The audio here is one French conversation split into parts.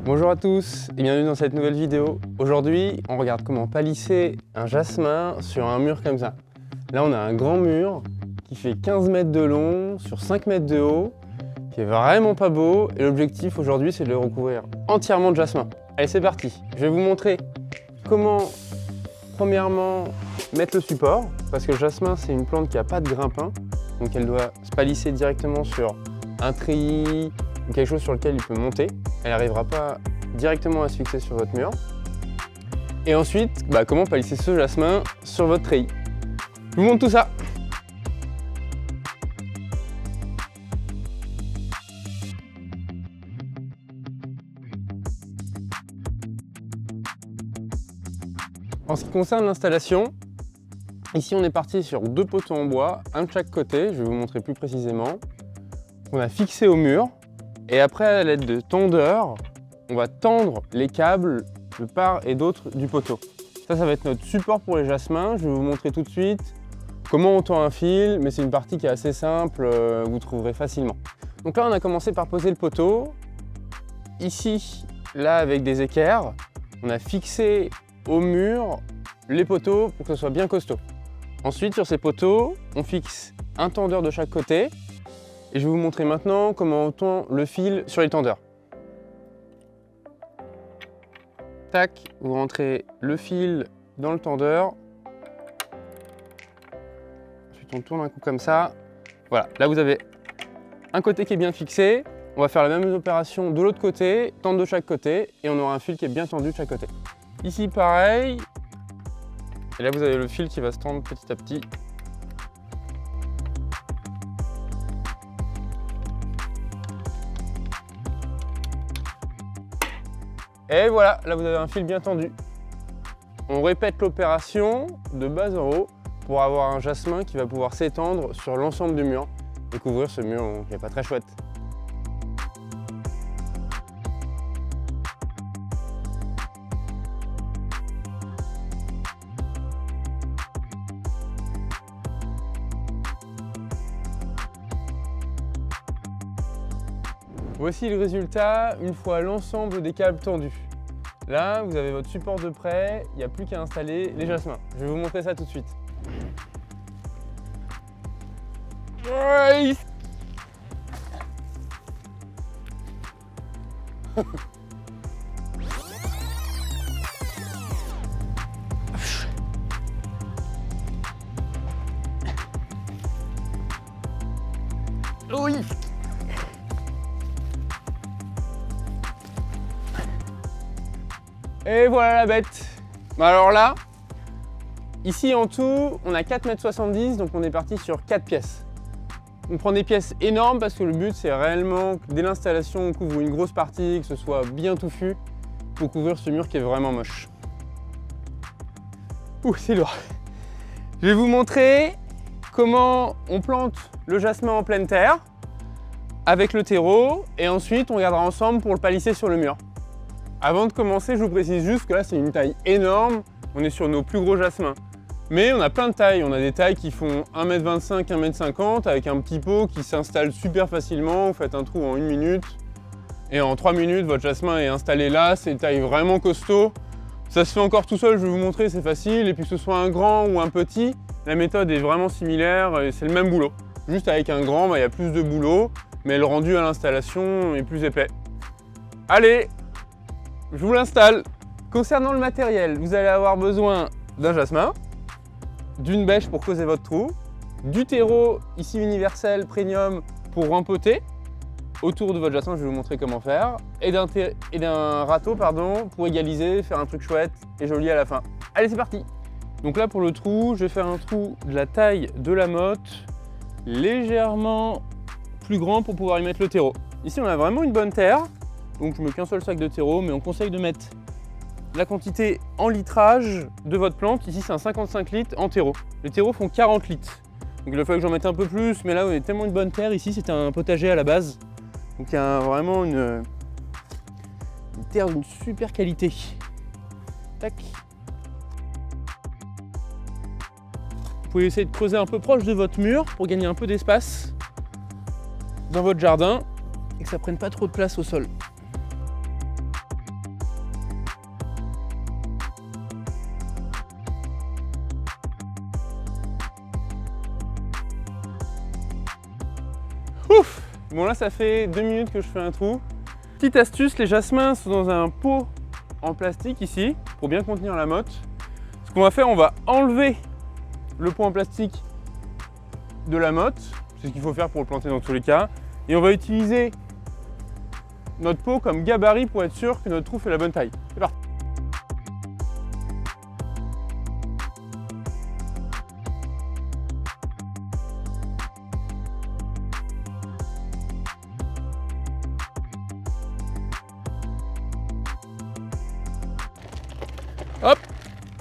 Bonjour à tous et bienvenue dans cette nouvelle vidéo. Aujourd'hui, on regarde comment palisser un jasmin sur un mur comme ça. Là, on a un grand mur qui fait 15 mètres de long sur 5 mètres de haut, qui est vraiment pas beau. Et l'objectif aujourd'hui, c'est de le recouvrir entièrement de jasmin. Allez, c'est parti. Je vais vous montrer comment, premièrement, mettre le support. Parce que le jasmin, c'est une plante qui n'a pas de grimpin. Donc elle doit se palisser directement sur un treillis ou quelque chose sur lequel il peut monter. Elle n'arrivera pas directement à se fixer sur votre mur. Et ensuite, comment palisser ce jasmin sur votre treillis. Je vous montre tout ça. En ce qui concerne l'installation, ici on est parti sur 2 poteaux en bois, un de chaque côté, je vais vous montrer plus précisément. On a fixé au mur et après à l'aide de tondeurs, on va tendre les câbles de part et d'autre du poteau. Ça va être notre support pour les jasmins. Je vais vous montrer tout de suite comment on tend un fil, mais c'est une partie qui est assez simple, vous trouverez facilement. Donc là on a commencé par poser le poteau. Ici, là avec des équerres, on a fixé au mur les poteaux pour que ce soit bien costaud. Ensuite sur ces poteaux, on fixe un tendeur de chaque côté. Et je vais vous montrer maintenant comment on tend le fil sur les tendeurs. Tac, vous rentrez le fil dans le tendeur. Ensuite on tourne un coup comme ça. Voilà, là vous avez un côté qui est bien fixé. On va faire la même opération de l'autre côté, tendre de chaque côté, et on aura un fil qui est bien tendu de chaque côté. Ici pareil. Et là vous avez le fil qui va se tendre petit à petit. Et voilà, là vous avez un fil bien tendu. On répète l'opération de bas en haut pour avoir un jasmin qui va pouvoir s'étendre sur l'ensemble du mur et couvrir ce mur qui n'est pas très chouette. Voici le résultat une fois l'ensemble des câbles tendus. Là, vous avez votre support de prêt, il n'y a plus qu'à installer les jasmins. Je vais vous montrer ça tout de suite. Oui. Et voilà la bête. Alors là, ici en tout, on a 4,70 m, donc on est parti sur 4 pièces. On prend des pièces énormes parce que le but c'est réellement, dès l'installation, on couvre une grosse partie, que ce soit bien touffu, pour couvrir ce mur qui est vraiment moche. Ouh, c'est lourd. Je vais vous montrer comment on plante le jasmin en pleine terre avec le terreau et ensuite on regardera ensemble pour le palisser sur le mur. Avant de commencer, je vous précise juste que là c'est une taille énorme, on est sur nos plus gros jasmins. Mais on a plein de tailles, on a des tailles qui font 1,25 m, 1,50 m avec un petit pot qui s'installe super facilement, vous faites un trou en 1 minute et en 3 minutes votre jasmin est installé là, c'est une taille vraiment costaud. Ça se fait encore tout seul, je vais vous montrer, c'est facile, et puis que ce soit un grand ou un petit, la méthode est vraiment similaire et c'est le même boulot. Juste avec un grand, il y a plus de boulot, mais le rendu à l'installation est plus épais. Allez! Je vous l'installe. Concernant le matériel, vous allez avoir besoin d'un jasmin, d'une bêche pour creuser votre trou, du terreau ici universel premium pour rempoter autour de votre jasmin, je vais vous montrer comment faire, et d'un râteau pour égaliser, faire un truc chouette et joli à la fin. Allez, c'est parti. Donc là pour le trou, je vais faire un trou de la taille de la motte, légèrement plus grand pour pouvoir y mettre le terreau. Ici on a vraiment une bonne terre. Donc je mets qu'un seul sac de terreau, mais on conseille de mettre la quantité en litrage de votre plante. Ici c'est un 55 litres en terreau. Les terreaux font 40 litres. Donc il faut que j'en mette un peu plus, mais là on est tellement une bonne terre. Ici c'était un potager à la base. Donc il y a vraiment une terre d'une super qualité. Tac. Vous pouvez essayer de creuser un peu proche de votre mur pour gagner un peu d'espace dans votre jardin et que ça prenne pas trop de place au sol. Bon là ça fait 2 minutes que je fais un trou. Petite astuce, les jasmins sont dans un pot en plastique ici, pour bien contenir la motte. Ce qu'on va faire, on va enlever le pot en plastique de la motte, c'est ce qu'il faut faire pour le planter dans tous les cas, et on va utiliser notre pot comme gabarit pour être sûr que notre trou fait la bonne taille. C'est parti. Hop,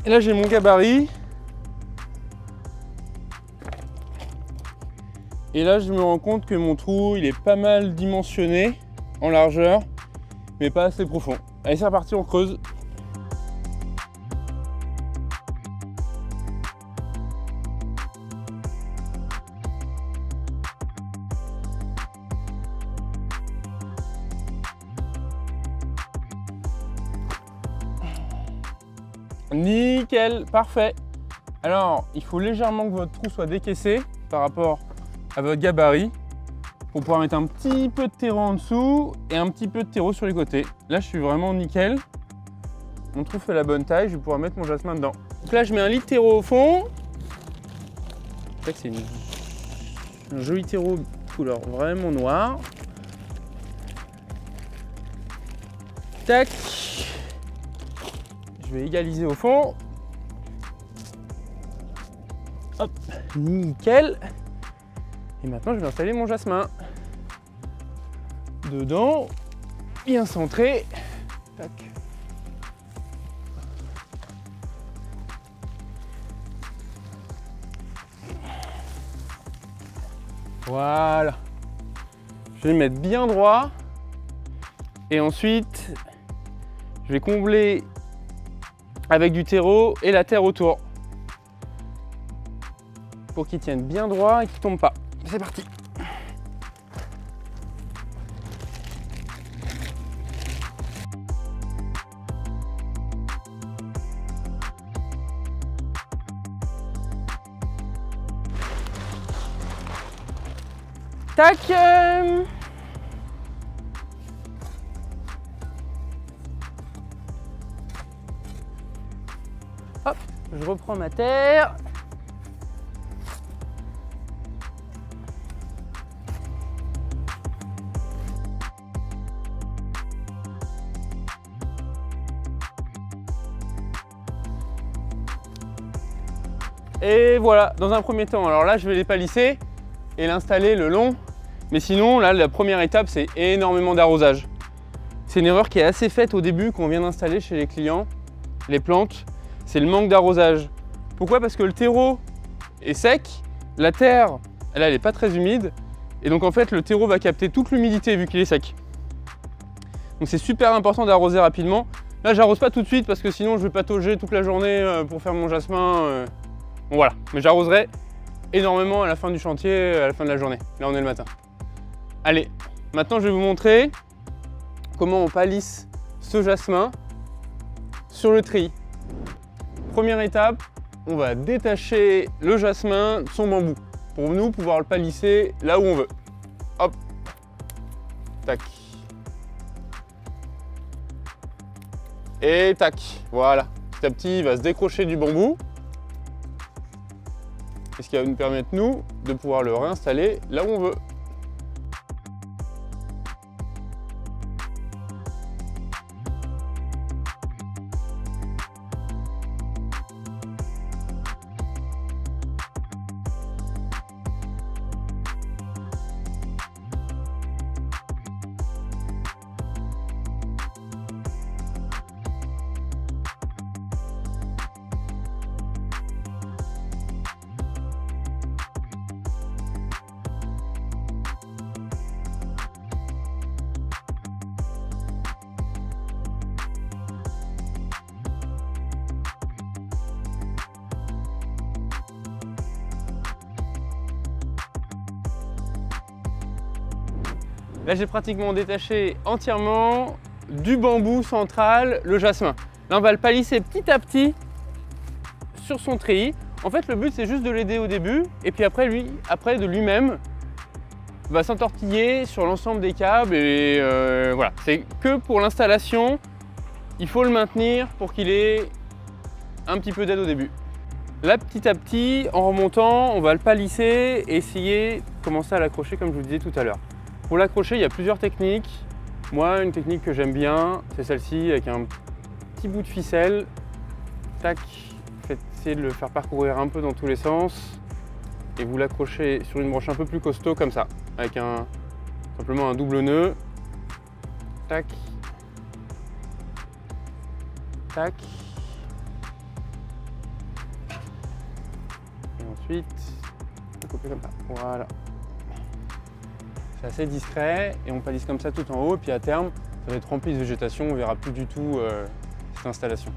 et là j'ai mon gabarit. Et là je me rends compte que mon trou il est pas mal dimensionné en largeur, mais pas assez profond. Allez c'est reparti, on creuse. Nickel, parfait. Alors, il faut légèrement que votre trou soit décaissé par rapport à votre gabarit pour pouvoir mettre un petit peu de terreau en dessous et un petit peu de terreau sur les côtés. Là, je suis vraiment nickel. Mon trou fait la bonne taille, je vais pouvoir mettre mon jasmin dedans. Donc là, je mets un lit de terreau au fond. C'est un joli terreau couleur vraiment noire. Tac. Je vais égaliser au fond. Hop, nickel. Et maintenant, je vais installer mon jasmin. Dedans, bien centré. Tac. Voilà. Je vais le mettre bien droit. Et ensuite, je vais combler avec du terreau et la terre autour pour qu'il tienne bien droit et qu'il ne tombe pas. C'est parti. Tac. Hop, je reprends ma terre. Et voilà, dans un premier temps, alors là je vais les palisser et l'installer le long. Mais sinon, là la première étape c'est énormément d'arrosage. C'est une erreur qui est assez faite au début quand on vient d'installer chez les clients, les plantes, c'est le manque d'arrosage. Pourquoi? Parce que le terreau est sec, la terre, elle n'est pas très humide, et donc en fait le terreau va capter toute l'humidité vu qu'il est sec. Donc c'est super important d'arroser rapidement. Là j'arrose pas tout de suite parce que sinon je vais patauger toute la journée pour faire mon jasmin. Bon voilà, mais j'arroserai énormément à la fin du chantier, à la fin de la journée. Là on est le matin. Allez, maintenant je vais vous montrer comment on palisse ce jasmin sur le treillis. Première étape, on va détacher le jasmin de son bambou pour nous pouvoir le palisser là où on veut. Hop, tac. Et tac, voilà. Petit à petit, il va se décrocher du bambou. Et ce qui va nous permettre, nous, de pouvoir le réinstaller là où on veut. Là, j'ai pratiquement détaché entièrement du bambou central le jasmin. Là, on va le palisser petit à petit sur son treillis. En fait, le but, c'est juste de l'aider au début et puis après de lui-même va s'entortiller sur l'ensemble des câbles et voilà. C'est que pour l'installation, il faut le maintenir pour qu'il ait un petit peu d'aide au début. Là, petit à petit, en remontant, on va le palisser et essayer de commencer à l'accrocher comme je vous disais tout à l'heure. Pour l'accrocher, il y a plusieurs techniques. Moi, une technique que j'aime bien, c'est celle-ci avec un petit bout de ficelle. Tac, faites essayer de le faire parcourir un peu dans tous les sens et vous l'accrochez sur une broche un peu plus costaud comme ça, avec simplement un double nœud. Tac, tac. Et ensuite, vous coupez comme ça. Voilà. C'est assez discret et on palisse comme ça tout en haut. Et puis à terme, ça va être rempli de végétation. On ne verra plus du tout cette installation.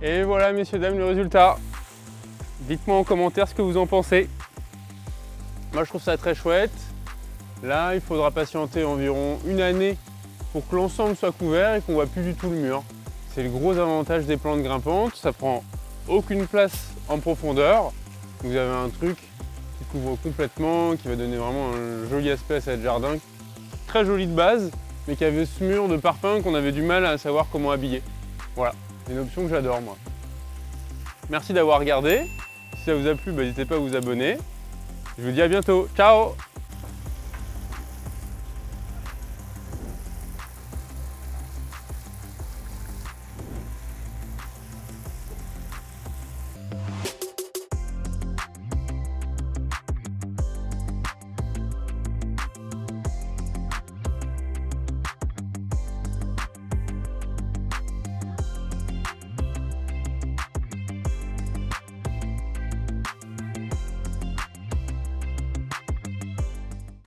Et voilà, messieurs, dames, le résultat. Dites-moi en commentaire ce que vous en pensez. Moi, je trouve ça très chouette. Là, il faudra patienter environ une année pour que l'ensemble soit couvert et qu'on ne voit plus du tout le mur. C'est le gros avantage des plantes grimpantes. Ça prend aucune place en profondeur. Vous avez un truc qui couvre complètement, qui va donner vraiment un joli aspect à cette jardin. Très joli de base, mais qui avait ce mur de parpaing qu'on avait du mal à savoir comment habiller. Voilà. C'est une option que j'adore, moi. Merci d'avoir regardé. Si ça vous a plu, n'hésitez pas à vous abonner. Je vous dis à bientôt. Ciao!